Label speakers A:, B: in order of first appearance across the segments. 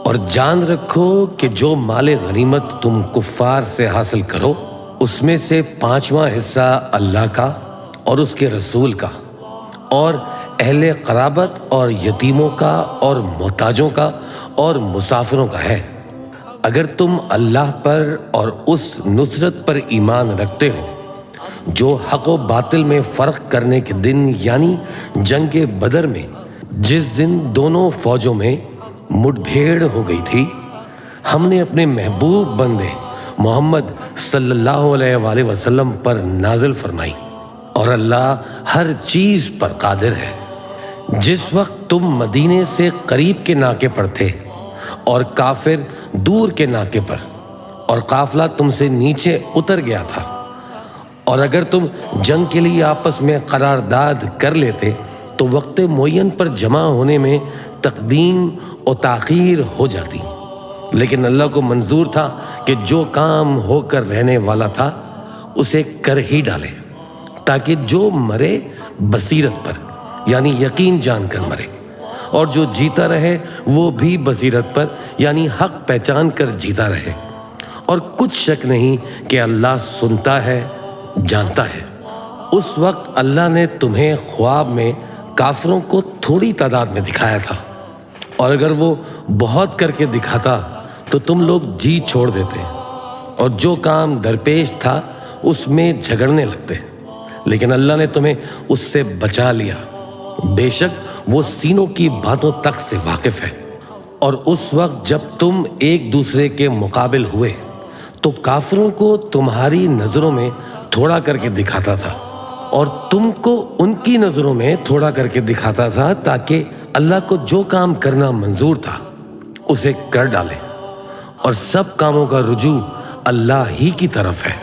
A: اور جان رکھو کہ جو مال غنیمت تم کفار سے حاصل کرو اس میں سے 5واں حصہ اللہ کا اور اس کے رسول کا اور اہل قرابت اور یتیموں کا اور محتاجوں کا اور مسافروں کا ہے۔ اگر تم اللہ پر اور اس نصرت پر ایمان رکھتے ہو جو حق و باطل میں فرق کرنے کے دن یعنی جنگ بدر میں جس دن دونوں فوجوں میں مٹ بھیڑ ہو گئی تھی، ہم نے اپنے محبوب بندے محمد صلی اللہ علیہ وآلہ وسلم پر نازل فرمائی، اور اللہ ہر چیز پر قادر ہے۔ جس وقت تم مدینے سے قریب کے ناکے پر تھے اور کافر دور کے ناکے پر، اور قافلہ تم سے نیچے اتر گیا تھا، اور اگر تم جنگ کے لیے آپس میں قرارداد کر لیتے تو وقت معین پر جمع ہونے میں تقدیم و تاخیر ہو جاتی، لیکن اللہ کو منظور تھا کہ جو کام ہو کر رہنے والا تھا اسے کر ہی ڈالے، تاکہ جو مرے بصیرت پر یعنی یقین جان کر مرے، اور جو جیتا رہے وہ بھی بصیرت پر یعنی حق پہچان کر جیتا رہے۔ اور کچھ شک نہیں کہ اللہ سنتا ہے، جانتا ہے۔ اس وقت اللہ نے تمہیں خواب میں کافروں کو تھوڑی تعداد میں دکھایا تھا، اور اگر وہ بہت کر کے دکھاتا تو تم لوگ جی چھوڑ دیتے اور جو کام درپیش تھا اس میں جھگڑنے لگتے، لیکن اللہ نے تمہیں اس سے بچا لیا۔ بے شک وہ سینوں کی باتوں تک سے واقف ہے۔ اور اس وقت جب تم ایک دوسرے کے مقابل ہوئے تو کافروں کو تمہاری نظروں میں تھوڑا کر کے دکھاتا تھا، اور تم کو ان کی نظروں میں تھوڑا کر کے دکھاتا تھا، تاکہ اللہ کو جو کام کرنا منظور تھا اسے کر ڈالے، اور سب کاموں کا رجوع اللہ ہی کی طرف ہے۔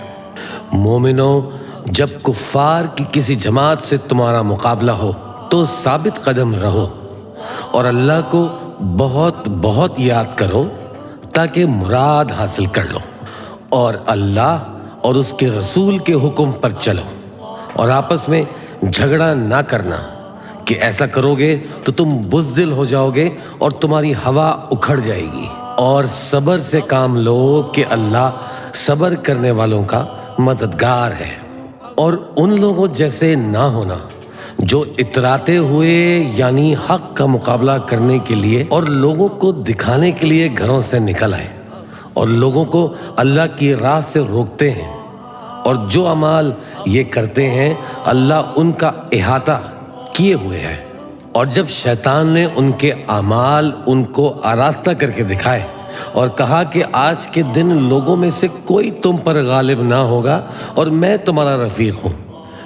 A: مومنو، جب کفار کی کسی جماعت سے تمہارا مقابلہ ہو تو ثابت قدم رہو، اور اللہ کو بہت بہت یاد کرو تاکہ مراد حاصل کر لو، اور اللہ اور اس کے رسول کے حکم پر چلو، اور آپس میں جھگڑا نہ کرنا کہ ایسا کرو گے تو تم بزدل ہو جاؤ گے اور تمہاری ہوا اکھڑ جائے گی، اور صبر سے کام لو کہ اللہ صبر کرنے والوں کا مددگار ہے۔ اور ان لوگوں جیسے نہ ہونا جو اتراتے ہوئے یعنی حق کا مقابلہ کرنے کے لیے اور لوگوں کو دکھانے کے لیے گھروں سے نکل آئے اور لوگوں کو اللہ کی راہ سے روکتے ہیں، اور جو اعمال یہ کرتے ہیں اللہ ان کا احاطہ کیے ہوئے ہے۔ اور جب شیطان نے ان کے اعمال ان کو آراستہ کر کے دکھائے اور کہا کہ آج کے دن لوگوں میں سے کوئی تم پر غالب نہ ہوگا اور میں تمہارا رفیق ہوں،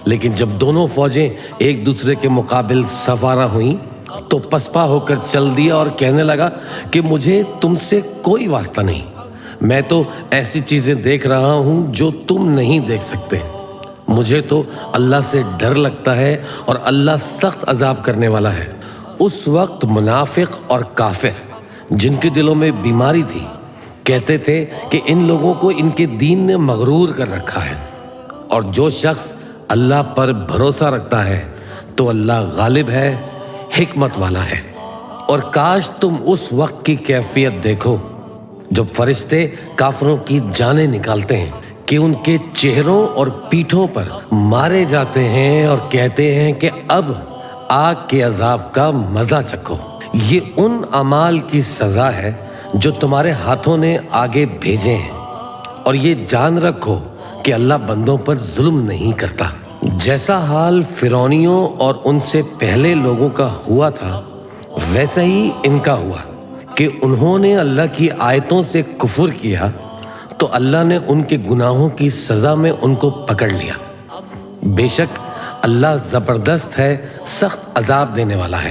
A: لیکن جب دونوں فوجیں ایک دوسرے کے مقابل سوارا ہوئیں تو پسپا ہو کر چل دیا اور کہنے لگا کہ مجھے تم سے کوئی واسطہ نہیں، میں تو ایسی چیزیں دیکھ رہا ہوں جو تم نہیں دیکھ سکتے۔ مجھے تو اللہ سے ڈر لگتا ہے اور اللہ سخت عذاب کرنے والا ہے۔ اس وقت منافق اور کافر جن کے دلوں میں بیماری تھی کہتے تھے کہ ان لوگوں کو ان کے دین نے مغرور کر رکھا ہے، اور جو شخص اللہ پر بھروسہ رکھتا ہے تو اللہ غالب ہے، حکمت والا ہے۔ اور کاش تم اس وقت کی کیفیت دیکھو جب فرشتے کافروں کی جانیں نکالتے ہیں کہ ان کے چہروں اور پیٹھوں پر مارے جاتے ہیں اور کہتے ہیں کہ اب آگ کے عذاب کا مزہ چکھو۔ یہ ان اعمال کی سزا ہے جو تمہارے ہاتھوں نے آگے بھیجے ہیں، اور یہ جان رکھو کہ اللہ بندوں پر ظلم نہیں کرتا۔ جیسا حال فرعونیوں اور ان سے پہلے لوگوں کا ہوا تھا ویسا ہی ان کا ہوا کہ انہوں نے اللہ کی آیتوں سے کفر کیا تو اللہ نے ان کے گناہوں کی سزا میں ان کو پکڑ لیا۔ بے شک اللہ زبردست ہے، سخت عذاب دینے والا ہے۔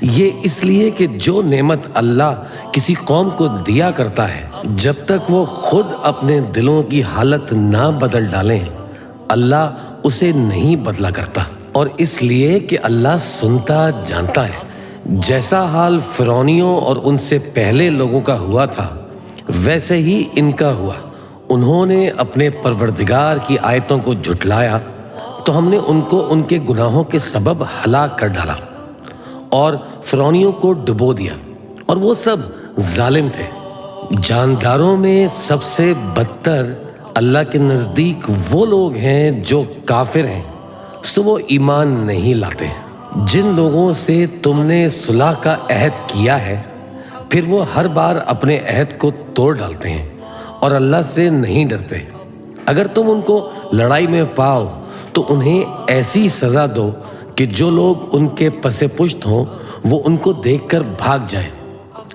A: یہ اس لیے کہ جو نعمت اللہ کسی قوم کو دیا کرتا ہے جب تک وہ خود اپنے دلوں کی حالت نہ بدل ڈالیں اللہ اسے نہیں بدلا کرتا، اور اس لیے کہ اللہ سنتا جانتا ہے۔ جیسا حال فرعونیوں اور ان سے پہلے لوگوں کا ہوا تھا ویسے ہی ان کا ہوا۔ انہوں نے اپنے پروردگار کی آیتوں کو جھٹلایا تو ہم نے ان کو ان کے گناہوں کے سبب ہلاک کر ڈالا اور فرعونیوں کو ڈبو دیا، اور وہ سب ظالم تھے۔ جانداروں میں سب سے بدتر اللہ کے نزدیک وہ لوگ ہیں جو کافر ہیں، سو وہ ایمان نہیں لاتے۔ جن لوگوں سے تم نے صلح کا عہد کیا ہے پھر وہ ہر بار اپنے عہد کو توڑ ڈالتے ہیں اور اللہ سے نہیں ڈرتے۔ اگر تم ان کو لڑائی میں پاؤ تو انہیں ایسی سزا دو کہ جو لوگ ان کے پس پشت ہوں وہ ان کو دیکھ کر بھاگ جائیں۔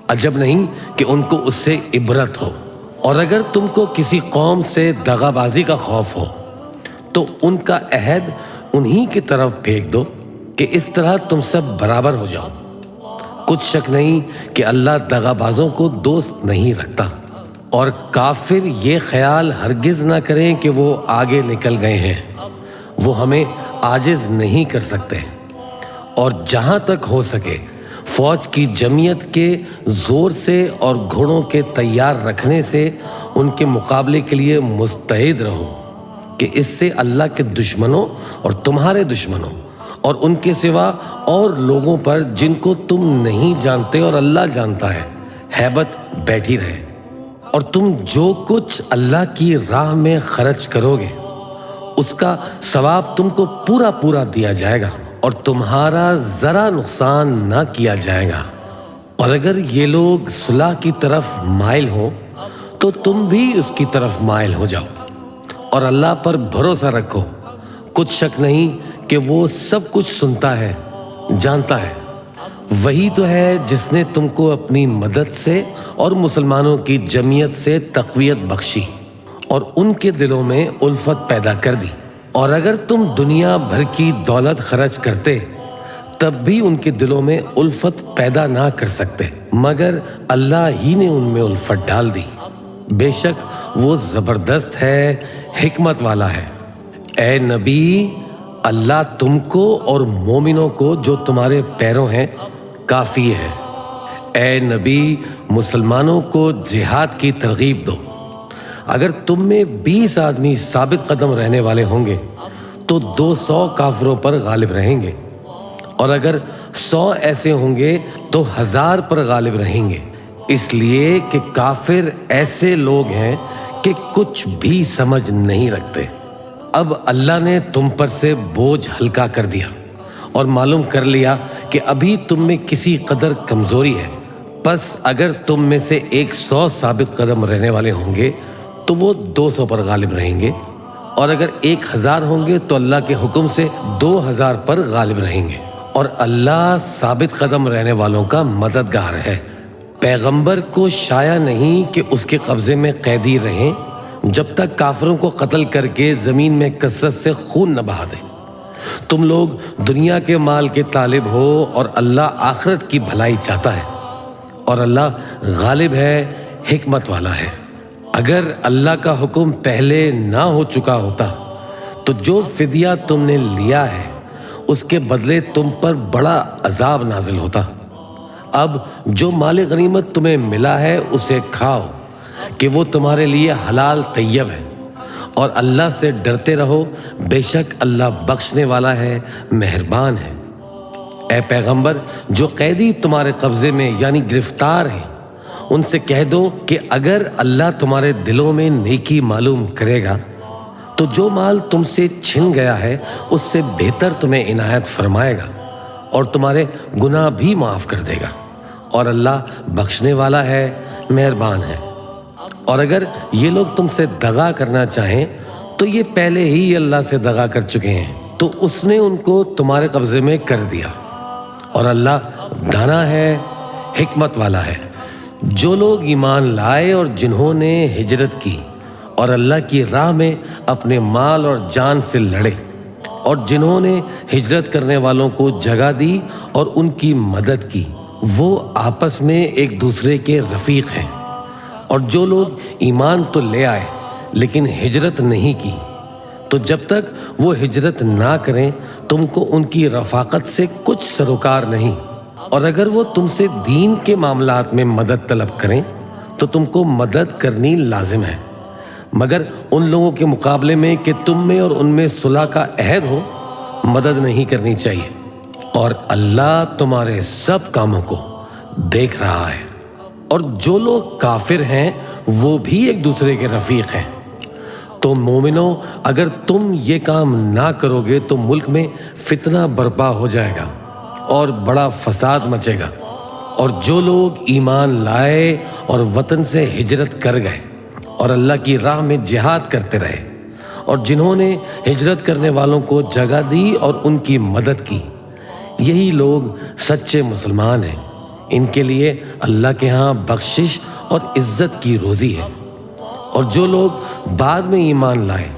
A: عجب نہیں کہ ان کو اس سے عبرت ہو۔ اور اگر تم کو کسی قوم سے دغا بازی کا خوف ہو تو ان کا عہد انہی کی طرف پھینک دو کہ اس طرح تم سب برابر ہو جاؤ۔ کچھ شک نہیں کہ اللہ دغا بازوں کو دوست نہیں رکھتا۔ اور کافر یہ خیال ہرگز نہ کریں کہ وہ آگے نکل گئے ہیں، وہ ہمیں عاجز نہیں کر سکتے۔ اور جہاں تک ہو سکے فوج کی جمعیت کے زور سے اور گھوڑوں کے تیار رکھنے سے ان کے مقابلے کے لیے مستعد رہو، کہ اس سے اللہ کے دشمنوں اور تمہارے دشمنوں اور ان کے سوا اور لوگوں پر جن کو تم نہیں جانتے اور اللہ جانتا ہے ہیبت بیٹھی رہے۔ اور تم جو کچھ اللہ کی راہ میں خرچ کرو گے اس کا ثواب تم کو پورا پورا دیا جائے گا اور تمہارا ذرا نقصان نہ کیا جائے گا۔ اور اگر یہ لوگ صلح کی طرف مائل ہوں تو تم بھی اس کی طرف مائل ہو جاؤ اور اللہ پر بھروسہ رکھو۔ کچھ شک نہیں کہ وہ سب کچھ سنتا ہے، جانتا ہے۔ وہی تو ہے جس نے تم کو اپنی مدد سے اور مسلمانوں کی جمعیت سے تقویت بخشی اور ان کے دلوں میں الفت پیدا کر دی۔ اور اگر تم دنیا بھر کی دولت خرچ کرتے تب بھی ان کے دلوں میں الفت پیدا نہ کر سکتے، مگر اللہ ہی نے ان میں الفت ڈال دی۔ بے شک وہ زبردست ہے، حکمت والا ہے۔ اے نبی، اللہ تم کو اور مومنوں کو جو تمہارے پیروں ہیں کافی ہے۔ اے نبی، مسلمانوں کو جہاد کی ترغیب دو۔ اگر تم میں 20 آدمی ثابت قدم رہنے والے ہوں گے تو 200 کافروں پر غالب رہیں گے، اور اگر 100 ایسے ہوں گے تو 1000 پر غالب رہیں گے، اس لیے کہ کافر ایسے لوگ ہیں کہ کچھ بھی سمجھ نہیں رکھتے۔ اب اللہ نے تم پر سے بوجھ ہلکا کر دیا اور معلوم کر لیا کہ ابھی تم میں کسی قدر کمزوری ہے، پس اگر تم میں سے 100 ثابت قدم رہنے والے ہوں گے تو وہ 200 پر غالب رہیں گے، اور اگر 1000 ہوں گے تو اللہ کے حکم سے 2000 پر غالب رہیں گے، اور اللہ ثابت قدم رہنے والوں کا مددگار ہے۔ پیغمبر کو شایع نہیں کہ اس کے قبضے میں قیدی رہیں جب تک کافروں کو قتل کر کے زمین میں کثرت سے خون نہ بہا دے۔ تم لوگ دنیا کے مال کے طالب ہو اور اللہ آخرت کی بھلائی چاہتا ہے، اور اللہ غالب ہے، حکمت والا ہے۔ اگر اللہ کا حکم پہلے نہ ہو چکا ہوتا تو جو فدیہ تم نے لیا ہے اس کے بدلے تم پر بڑا عذاب نازل ہوتا۔ اب جو مال غنیمت تمہیں ملا ہے اسے کھاؤ کہ وہ تمہارے لیے حلال طیب ہے، اور اللہ سے ڈرتے رہو، بے شک اللہ بخشنے والا ہے، مہربان ہے۔ اے پیغمبر، جو قیدی تمہارے قبضے میں یعنی گرفتار ہیں ان سے کہہ دو کہ اگر اللہ تمہارے دلوں میں نیکی معلوم کرے گا تو جو مال تم سے چھن گیا ہے اس سے بہتر تمہیں عنایت فرمائے گا اور تمہارے گناہ بھی معاف کر دے گا، اور اللہ بخشنے والا ہے، مہربان ہے۔ اور اگر یہ لوگ تم سے دغا کرنا چاہیں تو یہ پہلے ہی اللہ سے دغا کر چکے ہیں، تو اس نے ان کو تمہارے قبضے میں کر دیا، اور اللہ دانا ہے، حکمت والا ہے۔ جو لوگ ایمان لائے اور جنہوں نے ہجرت کی اور اللہ کی راہ میں اپنے مال اور جان سے لڑے، اور جنہوں نے ہجرت کرنے والوں کو جگہ دی اور ان کی مدد کی، وہ آپس میں ایک دوسرے کے رفیق ہیں۔ اور جو لوگ ایمان تو لے آئے لیکن ہجرت نہیں کی، تو جب تک وہ ہجرت نہ کریں تم کو ان کی رفاقت سے کچھ سروکار نہیں، اور اگر وہ تم سے دین کے معاملات میں مدد طلب کریں تو تم کو مدد کرنی لازم ہے، مگر ان لوگوں کے مقابلے میں کہ تم میں اور ان میں صلح کا عہد ہو مدد نہیں کرنی چاہیے، اور اللہ تمہارے سب کاموں کو دیکھ رہا ہے۔ اور جو لوگ کافر ہیں وہ بھی ایک دوسرے کے رفیق ہیں۔ تو مومنو، اگر تم یہ کام نہ کرو گے تو ملک میں فتنہ برپا ہو جائے گا اور بڑا فساد مچے گا۔ اور جو لوگ ایمان لائے اور وطن سے ہجرت کر گئے اور اللہ کی راہ میں جہاد کرتے رہے، اور جنہوں نے ہجرت کرنے والوں کو جگہ دی اور ان کی مدد کی، یہی لوگ سچے مسلمان ہیں۔ ان کے لیے اللہ کے ہاں بخشش اور عزت کی روزی ہے۔ اور جو لوگ بعد میں ایمان لائے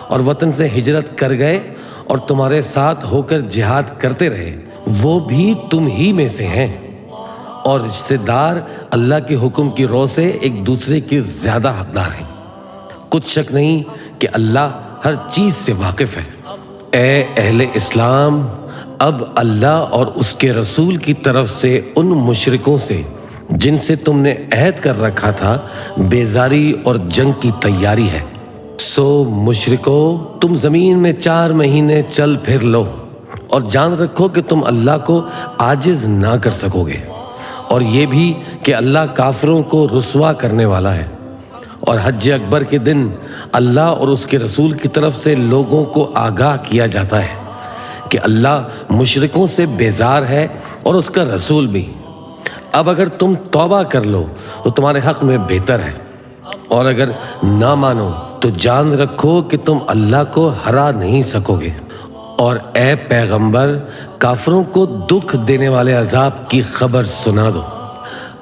A: اور وطن سے ہجرت کر گئے اور تمہارے ساتھ ہو کر جہاد کرتے رہے، وہ بھی تم ہی میں سے ہیں۔ اور رشتہ دار اللہ کے حکم کی رو سے ایک دوسرے کے زیادہ حقدار ہیں۔ کچھ شک نہیں کہ اللہ ہر چیز سے واقف ہے۔ اے اہل اسلام، اب اللہ اور اس کے رسول کی طرف سے ان مشرکوں سے جن سے تم نے عہد کر رکھا تھا بیزاری اور جنگ کی تیاری ہے۔ سو مشرکو، تم زمین میں 4 مہینے چل پھر لو اور جان رکھو کہ تم اللہ کو عاجز نہ کر سکو گے، اور یہ بھی کہ اللہ کافروں کو رسوا کرنے والا ہے۔ اور حج اکبر کے دن اللہ اور اس کے رسول کی طرف سے لوگوں کو آگاہ کیا جاتا ہے کہ اللہ مشرکوں سے بیزار ہے اور اس کا رسول بھی۔ اب اگر تم توبہ کر لو تو تمہارے حق میں بہتر ہے، اور اگر نہ مانو تو جان رکھو کہ تم اللہ کو ہرا نہیں سکو گے۔ اور اے پیغمبر، کافروں کو دکھ دینے والے عذاب کی خبر سنا دو۔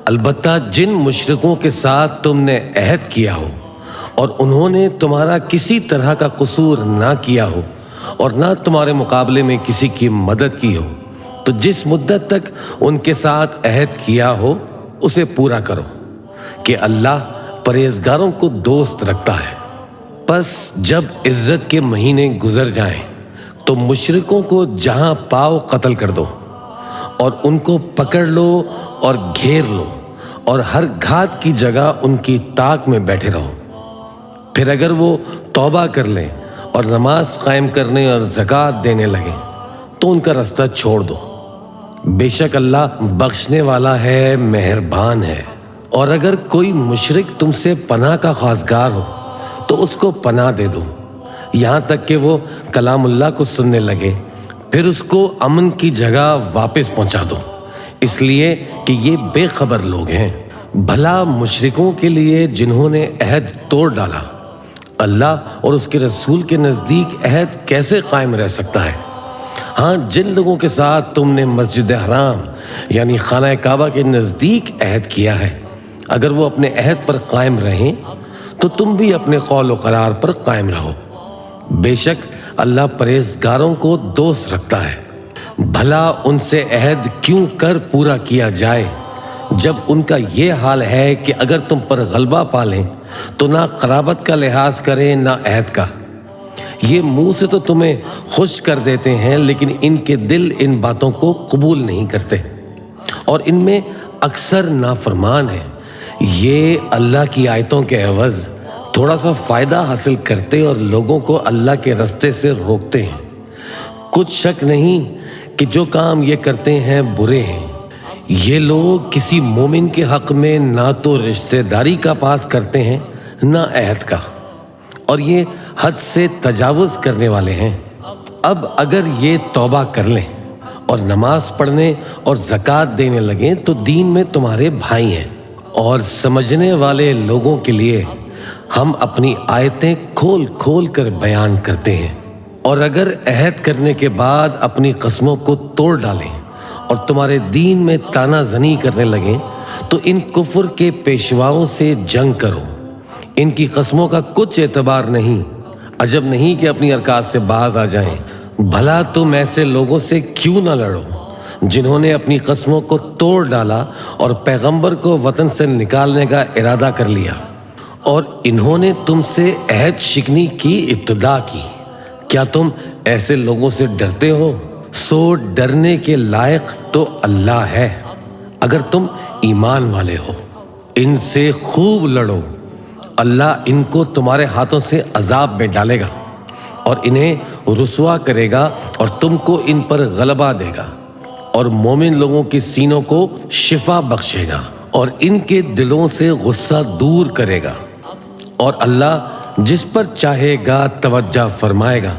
A: البتہ جن مشرکوں کے ساتھ تم نے عہد کیا ہو اور انہوں نے تمہارا کسی طرح کا قصور نہ کیا ہو اور نہ تمہارے مقابلے میں کسی کی مدد کی ہو، تو جس مدت تک ان کے ساتھ عہد کیا ہو اسے پورا کرو، کہ اللہ پرہیزگاروں کو دوست رکھتا ہے۔ پس جب عزت کے مہینے گزر جائیں تو مشرکوں کو جہاں پاؤ قتل کر دو، اور ان کو پکڑ لو اور گھیر لو، اور ہر گھات کی جگہ ان کی طاق میں بیٹھے رہو۔ پھر اگر وہ توبہ کر لیں اور نماز قائم کرنے اور زکوٰۃ دینے لگیں تو ان کا رستہ چھوڑ دو۔ بے شک اللہ بخشنے والا ہے، مہربان ہے۔ اور اگر کوئی مشرک تم سے پناہ کا خواستگار ہو تو اس کو پناہ دے دو، یہاں تک کہ وہ کلام اللہ کو سننے لگے، پھر اس کو امن کی جگہ واپس پہنچا دو، اس لیے کہ یہ بے خبر لوگ ہیں۔ بھلا مشرکوں کے لیے جنہوں نے عہد توڑ ڈالا، اللہ اور اس کے رسول کے نزدیک عہد کیسے قائم رہ سکتا ہے؟ ہاں، جن لوگوں کے ساتھ تم نے مسجد حرام یعنی خانہ کعبہ کے نزدیک عہد کیا ہے، اگر وہ اپنے عہد پر قائم رہیں تو تم بھی اپنے قول و قرار پر قائم رہو۔ بے شک اللہ پرہیزگاروں کو دوست رکھتا ہے۔ بھلا ان سے عہد کیوں کر پورا کیا جائے جب ان کا یہ حال ہے کہ اگر تم پر غلبہ پالیں تو نہ قرابت کا لحاظ کریں نہ عہد کا۔ یہ منہ سے تو تمہیں خوش کر دیتے ہیں، لیکن ان کے دل ان باتوں کو قبول نہیں کرتے، اور ان میں اکثر نافرمان ہیں۔ یہ اللہ کی آیتوں کے عوض تھوڑا سا فائدہ حاصل کرتے اور لوگوں کو اللہ کے رستے سے روکتے ہیں۔ کچھ شک نہیں کہ جو کام یہ کرتے ہیں برے ہیں۔ یہ لوگ کسی مومن کے حق میں نہ تو رشتہ داری کا پاس کرتے ہیں نہ عہد کا، اور یہ حد سے تجاوز کرنے والے ہیں۔ اب اگر یہ توبہ کر لیں اور نماز پڑھنے اور زکوٰۃ دینے لگیں تو دین میں تمہارے بھائی ہیں، اور سمجھنے والے لوگوں کے لیے ہم اپنی آیتیں کھول کھول کر بیان کرتے ہیں۔ اور اگر عہد کرنے کے بعد اپنی قسموں کو توڑ ڈالیں اور تمہارے دین میں طعنہ زنی کرنے لگیں تو ان کفر کے پیشواؤں سے جنگ کرو۔ ان کی قسموں کا کچھ اعتبار نہیں، عجب نہیں کہ اپنی حرکات سے باز آ جائیں۔ بھلا تم ایسے لوگوں سے کیوں نہ لڑو جنہوں نے اپنی قسموں کو توڑ ڈالا اور پیغمبر کو وطن سے نکالنے کا ارادہ کر لیا، اور انہوں نے تم سے عہد شکنی کی ابتدا کی۔ کیا تم ایسے لوگوں سے ڈرتے ہو؟ سو ڈرنے کے لائق تو اللہ ہے اگر تم ایمان والے ہو۔ ان سے خوب لڑو، اللہ ان کو تمہارے ہاتھوں سے عذاب میں ڈالے گا اور انہیں رسوا کرے گا، اور تم کو ان پر غلبہ دے گا، اور مومن لوگوں کے سینوں کو شفا بخشے گا، اور ان کے دلوں سے غصہ دور کرے گا، اور اللہ جس پر چاہے گا توجہ فرمائے گا،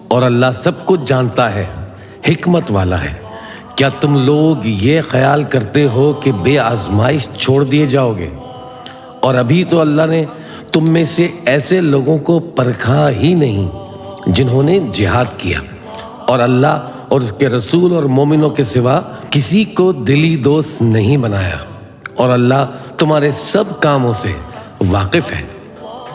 A: اور اللہ سب کچھ جانتا ہے، حکمت والا ہے۔ کیا تم لوگ یہ خیال کرتے ہو کہ بے آزمائش چھوڑ دیے جاؤ گے؟ اور ابھی تو اللہ نے تم میں سے ایسے لوگوں کو پرکھا ہی نہیں جنہوں نے جہاد کیا، اور اللہ اور اس کے رسول اور مومنوں کے سوا کسی کو دلی دوست نہیں بنایا، اور اللہ تمہارے سب کاموں سے واقف ہے۔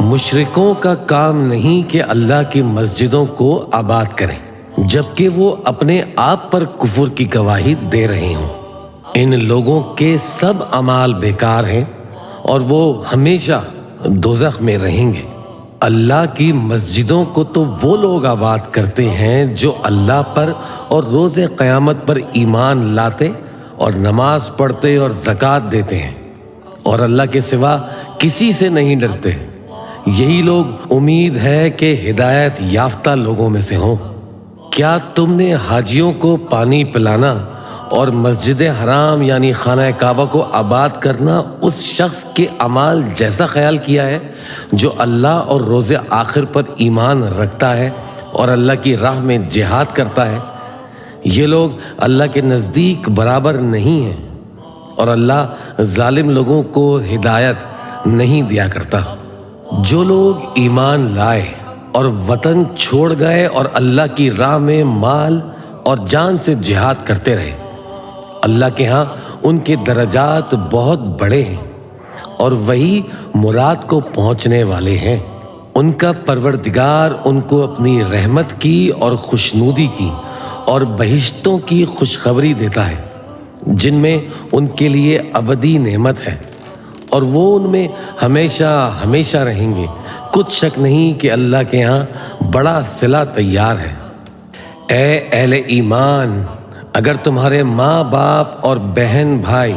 A: مشرکوں کا کام نہیں کہ اللہ کی مسجدوں کو آباد کریں جبکہ وہ اپنے آپ پر کفر کی گواہی دے رہے ہوں۔ ان لوگوں کے سب اعمال بیکار ہیں اور وہ ہمیشہ دوزخ میں رہیں گے۔ اللہ کی مسجدوں کو تو وہ لوگ آباد کرتے ہیں جو اللہ پر اور روز قیامت پر ایمان لاتے اور نماز پڑھتے اور زکوٰۃ دیتے ہیں، اور اللہ کے سوا کسی سے نہیں ڈرتے۔ یہی لوگ امید ہے کہ ہدایت یافتہ لوگوں میں سے ہوں۔ کیا تم نے حاجیوں کو پانی پلانا اور مسجد حرام یعنی خانہ کعبہ کو آباد کرنا اس شخص کے اعمال جیسا خیال کیا ہے جو اللہ اور روز آخر پر ایمان رکھتا ہے اور اللہ کی راہ میں جہاد کرتا ہے؟ یہ لوگ اللہ کے نزدیک برابر نہیں ہیں، اور اللہ ظالم لوگوں کو ہدایت نہیں دیا کرتا۔ جو لوگ ایمان لائے اور وطن چھوڑ گئے اور اللہ کی راہ میں مال اور جان سے جہاد کرتے رہے، اللہ کے ہاں ان کے درجات بہت بڑے ہیں، اور وہی مراد کو پہنچنے والے ہیں۔ ان کا پروردگار ان کو اپنی رحمت کی اور خوشنودی کی اور بہشتوں کی خوشخبری دیتا ہے جن میں ان کے لیے ابدی نعمت ہے، اور وہ ان میں ہمیشہ ہمیشہ رہیں گے۔ کچھ شک نہیں کہ اللہ کے ہاں بڑا صلہ تیار ہے۔ اے اہل ایمان، اگر تمہارے ماں باپ اور بہن بھائی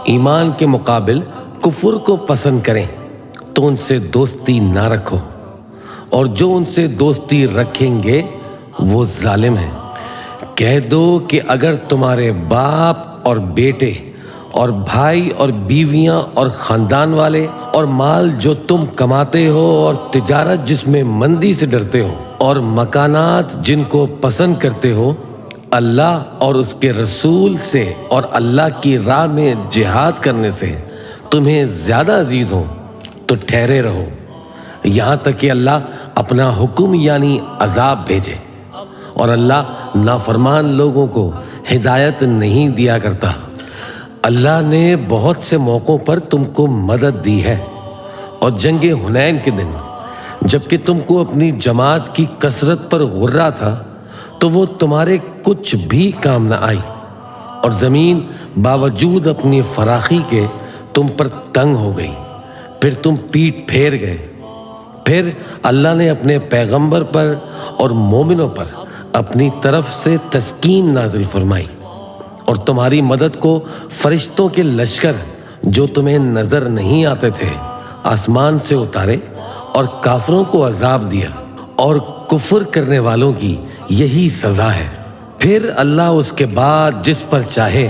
A: ایمان کے مقابل کفر کو پسند کریں تو ان سے دوستی نہ رکھو، اور جو ان سے دوستی رکھیں گے وہ ظالم ہیں۔ کہہ دو کہ اگر تمہارے باپ اور بیٹے اور بھائی اور بیویاں اور خاندان والے اور مال جو تم کماتے ہو اور تجارت جس میں مندی سے ڈرتے ہو اور مکانات جن کو پسند کرتے ہو اللہ اور اس کے رسول سے اور اللہ کی راہ میں جہاد کرنے سے تمہیں زیادہ عزیز ہوں تو ٹھہرے رہو یہاں تک کہ اللہ اپنا حکم یعنی عذاب بھیجے، اور اللہ نافرمان لوگوں کو ہدایت نہیں دیا کرتا۔ اللہ نے بہت سے موقعوں پر تم کو مدد دی ہے، اور جنگ حنین کے دن جبکہ تم کو اپنی جماعت کی کثرت پر غرہ تھا تو وہ تمہارے کچھ بھی کام نہ آئی، اور زمین باوجود اپنی فراخی کے تم پر تنگ ہو گئی، پھر تم پیٹ پھیر گئے۔ پھر اللہ نے اپنے پیغمبر پر اور مومنوں پر اپنی طرف سے تسکین نازل فرمائی، اور تمہاری مدد کو فرشتوں کے لشکر جو تمہیں نظر نہیں آتے تھے آسمان سے اتارے، اور کافروں کو عذاب دیا، اور کفر کرنے والوں کی یہی سزا ہے۔ پھر اللہ اس کے بعد جس پر چاہے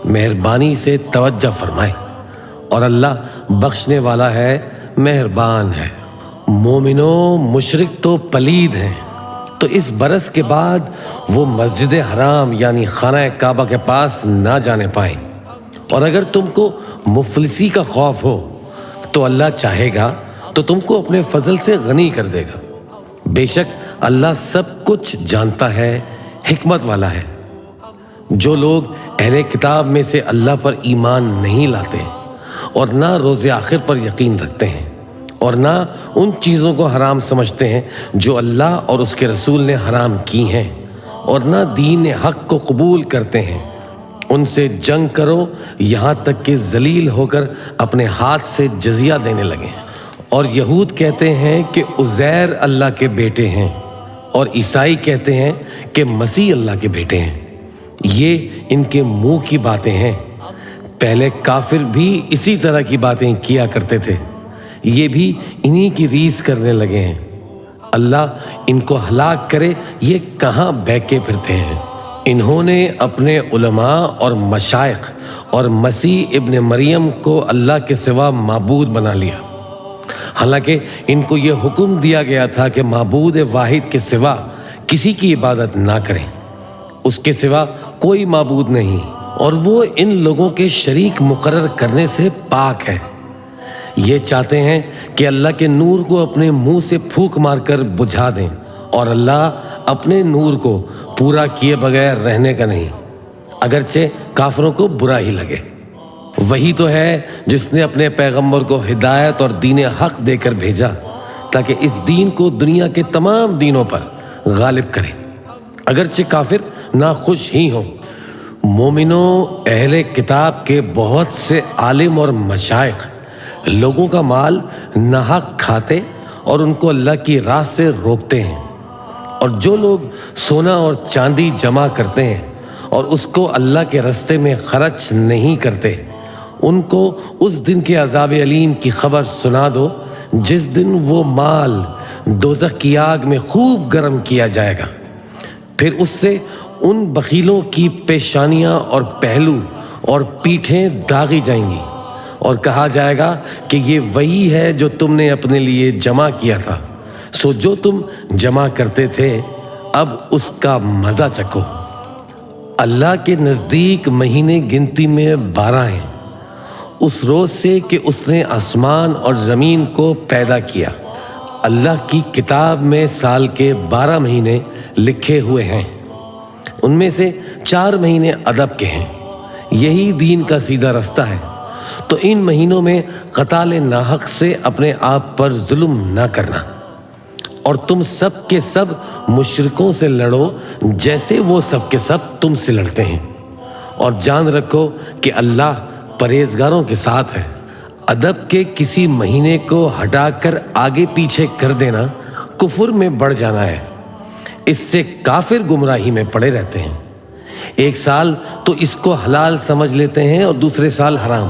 A: مہربانی سے توجہ فرمائے، اور اللہ بخشنے والا ہے، مہربان ہے۔ مومنوں، مشرک تو پلید ہیں، تو اس برس کے بعد وہ مسجد حرام یعنی خانہ کعبہ کے پاس نہ جانے پائیں، اور اگر تم کو مفلسی کا خوف ہو تو اللہ چاہے گا تو تم کو اپنے فضل سے غنی کر دے گا۔ بے شک اللہ سب کچھ جانتا ہے، حکمت والا ہے۔ جو لوگ اہل کتاب میں سے اللہ پر ایمان نہیں لاتے اور نہ روز آخر پر یقین رکھتے ہیں اور نہ ان چیزوں کو حرام سمجھتے ہیں جو اللہ اور اس کے رسول نے حرام کی ہیں، اور نہ دین حق کو قبول کرتے ہیں، ان سے جنگ کرو یہاں تک کہ ذلیل ہو کر اپنے ہاتھ سے جزیہ دینے لگیں۔ اور یہود کہتے ہیں کہ عزیر اللہ کے بیٹے ہیں، اور عیسائی کہتے ہیں کہ مسیح اللہ کے بیٹے ہیں۔ یہ ان کے منہ کی باتیں ہیں، پہلے کافر بھی اسی طرح کی باتیں کیا کرتے تھے، یہ بھی انہی کی ریس کرنے لگے ہیں۔ اللہ ان کو ہلاک کرے، یہ کہاں بہکے پھرتے ہیں۔ انہوں نے اپنے علماء اور مشائخ اور مسیح ابن مریم کو اللہ کے سوا معبود بنا لیا، حالانکہ ان کو یہ حکم دیا گیا تھا کہ معبود واحد کے سوا کسی کی عبادت نہ کریں، اس کے سوا کوئی معبود نہیں، اور وہ ان لوگوں کے شریک مقرر کرنے سے پاک ہے۔ یہ چاہتے ہیں کہ اللہ کے نور کو اپنے منہ سے پھونک مار کر بجھا دیں، اور اللہ اپنے نور کو پورا کیے بغیر رہنے کا نہیں، اگرچہ کافروں کو برا ہی لگے۔ وہی تو ہے جس نے اپنے پیغمبر کو ہدایت اور دین حق دے کر بھیجا تاکہ اس دین کو دنیا کے تمام دینوں پر غالب کرے، اگرچہ کافر ناخوش ہی ہوں۔ مومنوں، اہل کتاب کے بہت سے عالم اور مشائخ لوگوں کا مال ناحق کھاتے اور ان کو اللہ کی راہ سے روکتے ہیں، اور جو لوگ سونا اور چاندی جمع کرتے ہیں اور اس کو اللہ کے راستے میں خرچ نہیں کرتے، ان کو اس دن کے عذاب علیم کی خبر سنا دو جس دن وہ مال دوزخ کی آگ میں خوب گرم کیا جائے گا، پھر اس سے ان بخیلوں کی پیشانیاں اور پہلو اور پیٹھیں داغی جائیں گی، اور کہا جائے گا کہ یہ وہی ہے جو تم نے اپنے لیے جمع کیا تھا، سو جو تم جمع کرتے تھے اب اس کا مزہ چکھو۔ اللہ کے نزدیک مہینے گنتی میں 12 ہیں، اس روز سے کہ اس نے آسمان اور زمین کو پیدا کیا۔ اللہ کی کتاب میں سال کے 12 مہینے لکھے ہوئے ہیں، ان میں سے 4 مہینے ادب کے ہیں، یہی دین کا سیدھا رستہ ہے۔ تو ان مہینوں میں قتال ناحق سے اپنے آپ پر ظلم نہ کرنا، اور تم سب کے سب مشرکوں سے لڑو جیسے وہ سب کے سب تم سے لڑتے ہیں، اور جان رکھو کہ اللہ پرہیزگاروں کے ساتھ ہے۔ ادب کے کسی مہینے کو ہٹا کر آگے پیچھے کر دینا کفر میں بڑھ جانا ہے، اس سے کافر گمراہی میں پڑے رہتے ہیں۔ ایک سال تو اس کو حلال سمجھ لیتے ہیں اور دوسرے سال حرام،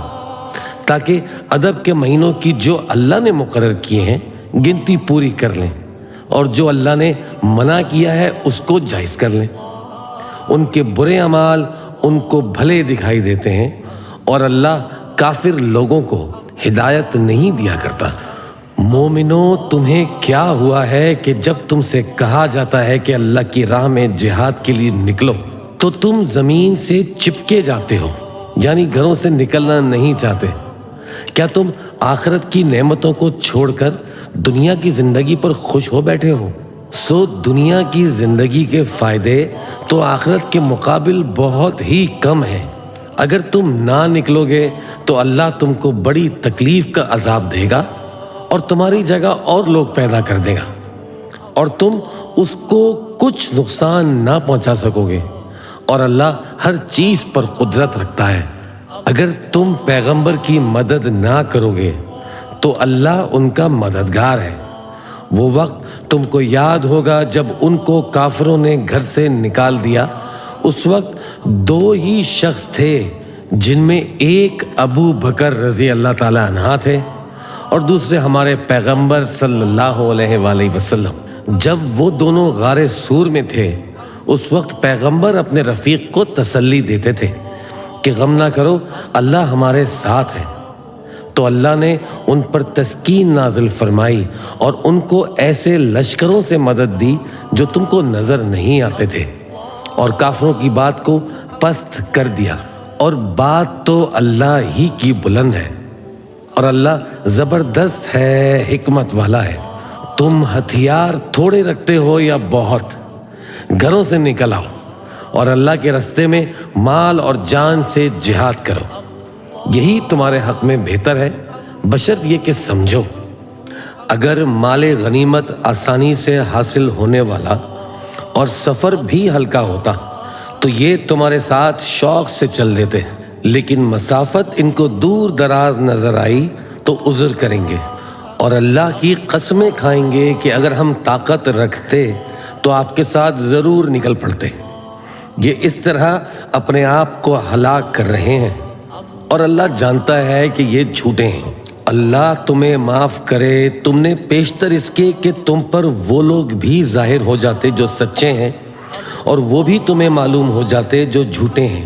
A: تاکہ ادب کے مہینوں کی جو اللہ نے مقرر کیے ہیں گنتی پوری کر لیں، اور جو اللہ نے منع کیا ہے اس کو جائز کر لیں۔ ان کے برے اعمال ان کو بھلے دکھائی دیتے ہیں، اور اللہ کافر لوگوں کو ہدایت نہیں دیا کرتا۔ مومنوں، تمہیں کیا ہوا ہے کہ جب تم سے کہا جاتا ہے کہ اللہ کی راہ میں جہاد کے لیے نکلو تو تم زمین سے چپکے جاتے ہو، یعنی گھروں سے نکلنا نہیں چاہتے؟ کیا تم آخرت کی نعمتوں کو چھوڑ کر دنیا کی زندگی پر خوش ہو بیٹھے ہو؟ سو دنیا کی زندگی کے فائدے تو آخرت کے مقابل بہت ہی کم ہیں۔ اگر تم نہ نکلو گے تو اللہ تم کو بڑی تکلیف کا عذاب دے گا اور تمہاری جگہ اور لوگ پیدا کر دے گا، اور تم اس کو کچھ نقصان نہ پہنچا سکو گے، اور اللہ ہر چیز پر قدرت رکھتا ہے۔ اگر تم پیغمبر کی مدد نہ کرو گے تو اللہ ان کا مددگار ہے۔ وہ وقت تم کو یاد ہوگا جب ان کو کافروں نے گھر سے نکال دیا، اس وقت 2 ہی شخص تھے، جن میں ایک ابو بکر رضی اللہ تعالیٰ عنہ تھے اور دوسرے ہمارے پیغمبر صلی اللہ علیہ وآلہ وسلم۔ جب وہ دونوں غار سور میں تھے اس وقت پیغمبر اپنے رفیق کو تسلی دیتے تھے کہ غم نہ کرو، اللہ ہمارے ساتھ ہے۔ تو اللہ نے ان پر تسکین نازل فرمائی اور ان کو ایسے لشکروں سے مدد دی جو تم کو نظر نہیں آتے تھے، اور کافروں کی بات کو پست کر دیا، اور بات تو اللہ ہی کی بلند ہے، اور اللہ زبردست ہے، حکمت والا ہے۔ تم ہتھیار تھوڑے رکھتے ہو یا بہت، گھروں سے نکل آؤ اور اللہ کے راستے میں مال اور جان سے جہاد کرو، یہی تمہارے حق میں بہتر ہے، بشرط یہ کہ سمجھو۔ اگر مال غنیمت آسانی سے حاصل ہونے والا اور سفر بھی ہلکا ہوتا تو یہ تمہارے ساتھ شوق سے چل دیتے، لیکن مسافت ان کو دور دراز نظر آئی تو عذر کریں گے، اور اللہ کی قسمیں کھائیں گے کہ اگر ہم طاقت رکھتے تو آپ کے ساتھ ضرور نکل پڑتے۔ یہ اس طرح اپنے آپ کو ہلاک کر رہے ہیں، اور اللہ جانتا ہے کہ یہ جھوٹے ہیں۔ اللہ تمہیں معاف کرے، تم نے پیشتر اس کے کہ تم پر وہ لوگ بھی ظاہر ہو جاتے جو سچے ہیں، اور وہ بھی تمہیں معلوم ہو جاتے جو جھوٹے ہیں۔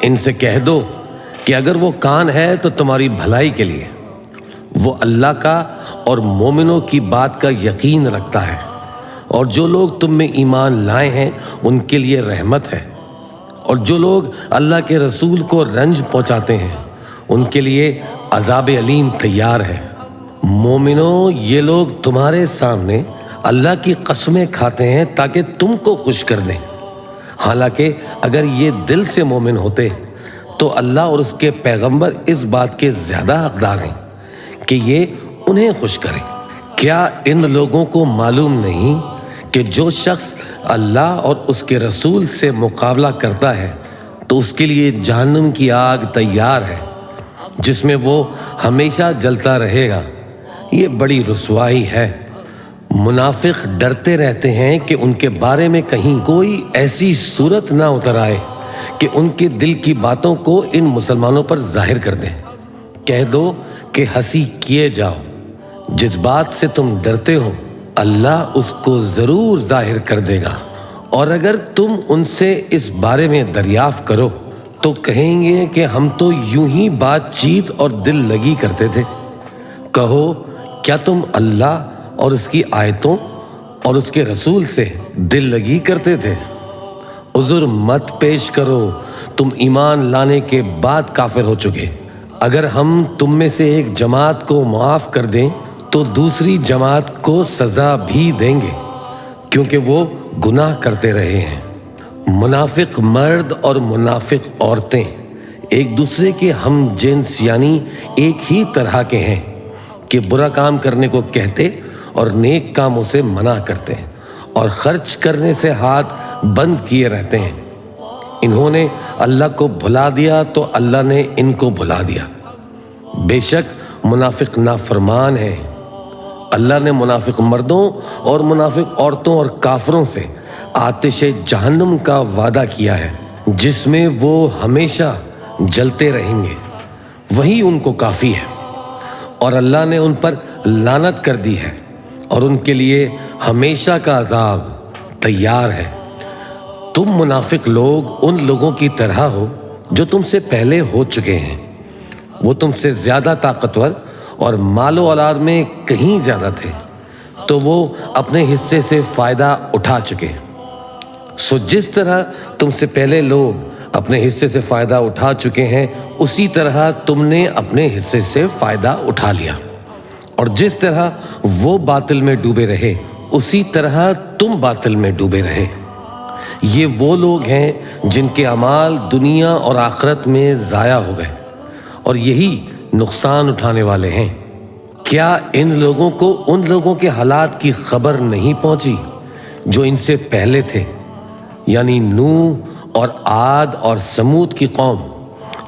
A: ان سے کہہ دو کہ اگر وہ کان ہے تو تمہاری بھلائی کے لیے، وہ اللہ کا اور مومنوں کی بات کا یقین رکھتا ہے، اور جو لوگ تم میں ایمان لائے ہیں ان کے لیے رحمت ہے، اور جو لوگ اللہ کے رسول کو رنج پہنچاتے ہیں ان کے لیے عذاب علیم تیار ہے۔ مومنوں، یہ لوگ تمہارے سامنے اللہ کی قسمیں کھاتے ہیں تاکہ تم کو خوش کر دیں، حالانکہ اگر یہ دل سے مومن ہوتے تو اللہ اور اس کے پیغمبر اس بات کے زیادہ حقدار ہیں کہ یہ انہیں خوش کریں۔ کیا ان لوگوں کو معلوم نہیں کہ جو شخص اللہ اور اس کے رسول سے مقابلہ کرتا ہے تو اس کے لیے جہنم کی آگ تیار ہے جس میں وہ ہمیشہ جلتا رہے گا؟ یہ بڑی رسوائی ہے۔ منافق ڈرتے رہتے ہیں کہ ان کے بارے میں کہیں کوئی ایسی صورت نہ اتر آئے کہ ان کے دل کی باتوں کو ان مسلمانوں پر ظاہر کر دیں۔ کہہ دو کہ ہنسی کیے جاؤ، جس بات سے تم ڈرتے ہو اللہ اس کو ضرور ظاہر کر دے گا، اور اگر تم ان سے اس بارے میں دریافت کرو تو کہیں گے کہ ہم تو یوں ہی بات چیت اور دل لگی کرتے تھے۔ کہو، کیا تم اللہ اور اس کی آیتوں اور اس کے رسول سے دل لگی کرتے تھے؟ عذر مت پیش کرو، تم ایمان لانے کے بعد کافر ہو چکے۔ اگر ہم تم میں سے ایک جماعت کو معاف کر دیں تو دوسری جماعت کو سزا بھی دیں گے، کیونکہ وہ گناہ کرتے رہے ہیں۔ منافق مرد اور منافق عورتیں ایک دوسرے کے ہم جنس یعنی ایک ہی طرح کے ہیں کہ برا کام کرنے کو کہتے اور نیک کاموں سے منع کرتے ہیں، اور خرچ کرنے سے ہاتھ بند کیے رہتے ہیں۔ انہوں نے اللہ کو بھلا دیا تو اللہ نے ان کو بھلا دیا۔ بے شک منافق نافرمان ہیں۔ اللہ نے منافق مردوں اور منافق عورتوں اور کافروں سے آتش جہنم کا وعدہ کیا ہے جس میں وہ ہمیشہ جلتے رہیں گے، وہی ان کو کافی ہے، اور اللہ نے ان پر لعنت کر دی ہے اور ان کے لیے ہمیشہ کا عذاب تیار ہے۔ تم منافق لوگ ان لوگوں کی طرح ہو جو تم سے پہلے ہو چکے ہیں، وہ تم سے زیادہ طاقتور اور مال و اولاد میں کہیں زیادہ تھے، تو وہ اپنے حصے سے فائدہ اٹھا چکے۔ سو جس طرح تم سے پہلے لوگ اپنے حصے سے فائدہ اٹھا چکے ہیں، اسی طرح تم نے اپنے حصے سے فائدہ اٹھا لیا، اور جس طرح وہ باطل میں ڈوبے رہے اسی طرح تم باطل میں ڈوبے رہے۔ یہ وہ لوگ ہیں جن کے اعمال دنیا اور آخرت میں ضائع ہو گئے، اور یہی نقصان اٹھانے والے ہیں۔ کیا ان لوگوں کو ان لوگوں کے حالات کی خبر نہیں پہنچی جو ان سے پہلے تھے، یعنی نوح اور عاد اور سمود کی قوم،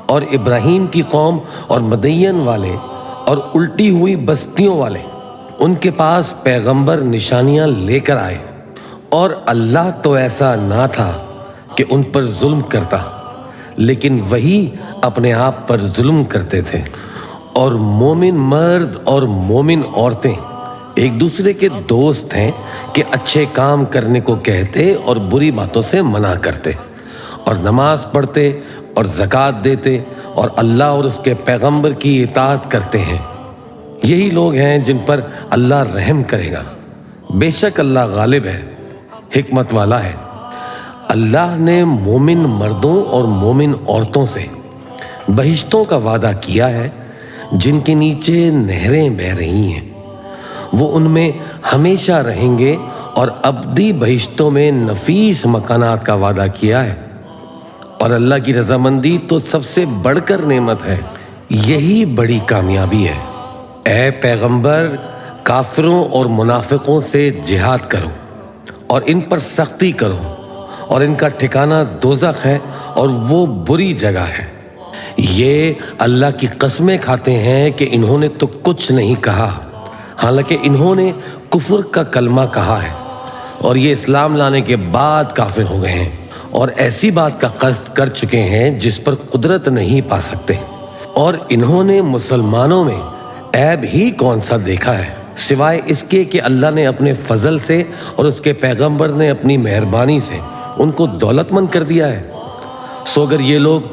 A: اور ابراہیم کی قوم، اور مدین والے، اور الٹی ہوئی بستیوں والے؟ ان کے پاس پیغمبر نشانیاں لے کر آئے، اور اللہ تو ایسا نہ تھا کہ ان پر ظلم کرتا، لیکن وہی اپنے آپ پر ظلم کرتے تھے۔ اور مومن مرد اور مومن عورتیں ایک دوسرے کے دوست ہیں کہ اچھے کام کرنے کو کہتے اور بری باتوں سے منع کرتے، اور نماز پڑھتے اور زکوٰۃ دیتے، اور اللہ اور اس کے پیغمبر کی اطاعت کرتے ہیں۔ یہی لوگ ہیں جن پر اللہ رحم کرے گا۔ بے شک اللہ غالب ہے، حکمت والا ہے۔ اللہ نے مومن مردوں اور مومن عورتوں سے بہشتوں کا وعدہ کیا ہے جن کے نیچے نہریں بہہ رہی ہیں، وہ ان میں ہمیشہ رہیں گے، اور ابدی بہشتوں میں نفیس مکانات کا وعدہ کیا ہے، اور اللہ کی رضامندی تو سب سے بڑھ کر نعمت ہے۔ یہی بڑی کامیابی ہے۔ اے پیغمبر، کافروں اور منافقوں سے جہاد کرو اور ان پر سختی کرو، اور ان کا ٹھکانہ دوزخ ہے اور وہ بری جگہ ہے۔ یہ اللہ کی قسمیں کھاتے ہیں کہ انہوں نے تو کچھ نہیں کہا، حالانکہ انہوں نے کفر کا کلمہ کہا ہے، اور یہ اسلام لانے کے بعد کافر ہو گئے ہیں، اور ایسی بات کا قصد کر چکے ہیں جس پر قدرت نہیں پا سکتے۔ اور انہوں نے مسلمانوں میں عیب ہی کون سا دیکھا ہے سوائے اس کے کہ اللہ نے اپنے فضل سے اور اس کے پیغمبر نے اپنی مہربانی سے ان کو دولت مند کر دیا ہے۔ سو اگر یہ لوگ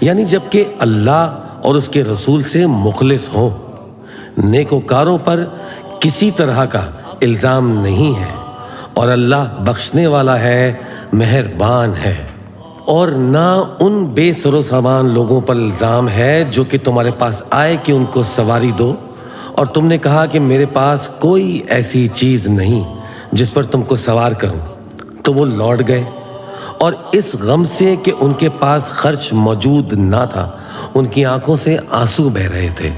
A: یعنی جب کہ اللہ اور اس کے رسول سے مخلص ہوں۔ نیکوکاروں پر کسی طرح کا الزام نہیں ہے اور اللہ بخشنے والا ہے، مہربان ہے۔ اور نہ ان بے سر و سامان لوگوں پر الزام ہے جو کہ تمہارے پاس آئے کہ ان کو سواری دو، اور تم نے کہا کہ میرے پاس کوئی ایسی چیز نہیں جس پر تم کو سوار کروں، تو وہ لوٹ گئے، اور اس غم سے کہ ان کے پاس خرچ موجود نہ تھا ان کی آنکھوں سے آنسو بہہ رہے تھے۔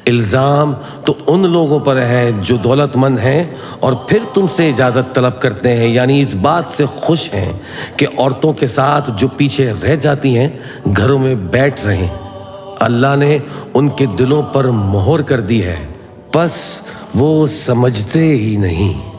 A: الزام تو ان لوگوں پر ہے جو دولت مند ہیں اور پھر تم سے اجازت طلب کرتے ہیں، یعنی اس بات سے خوش ہیں کہ عورتوں کے ساتھ جو پیچھے رہ جاتی ہیں گھروں میں بیٹھ رہیں۔ اللہ نے ان کے دلوں پر مہر کر دی ہے، پس وہ سمجھتے ہی نہیں۔